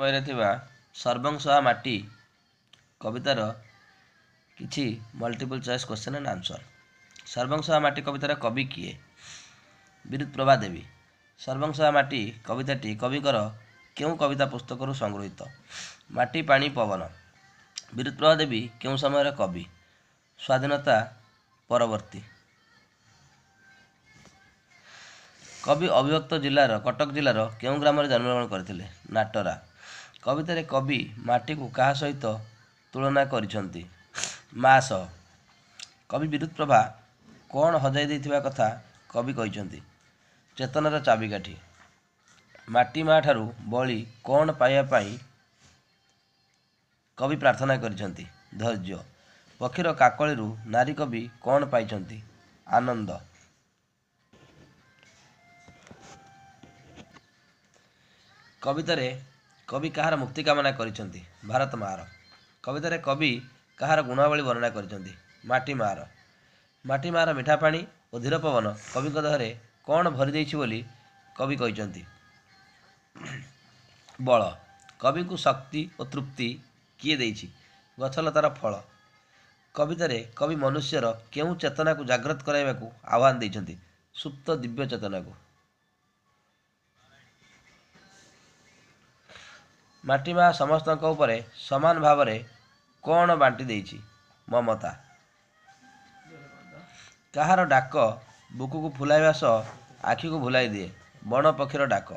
समय सर्वंसहा माटी कवितार किछि multiple choice question and answer. सर्वंसहा माटी कवितार कवि किए? विद्युत प्रभा देवी। सर्वंसहा माटी कविताटी कविकर केउं कविता पुस्तक संगृहीत? माटी पानी पवन। विद्युत प्रभा देवी केउं समय कवि? स्वाधीनता परवर्ती। कवि अविभक्त जिलार कटक जिलार केउं ग्राम जन्मग्रहण करथिले? नाटरा। कवितारे कवि माटी को काहा सहित तुलना करिसंती? मा सह। कवि विद्युत प्रभा कौन हजाई देइथिबा कथा कवि कहिसंती? चेतनार चाबिकाठी। माटी माँ ठारू बळी कौन पाइबा पाई कवि प्रार्थना करिसंती? धैर्य। पक्षीर काकळीरू नारी कवि कौन पाइसंती? आनंद। कवितारे कवि कहार मुक्ति कामना करिसंती? भारत मार। कवितारे कवि कहार गुणावली वर्णना करिसंती? माटी मार। माटी मार मिठा पानी और धीर पवन कवि देहरे कौन भरी देइछि बोली कवि कहिसंती? बल। कवि को शक्ति और तृप्ति किए देइछि? गछलतार फल। कवितारे कवि मनुष्यर केउं चेतना को जाग्रत कराइबाकू आह्वान देइछंती? सुप्त दिव्य चेतना को। माटी माँ समस्तक उपरे समान भाव में कौन बांटी देइछि? ममता। कहार डाक बुकु को फुलाइबा सह आखि को भुलाई दिए? बण पक्षीर डाक।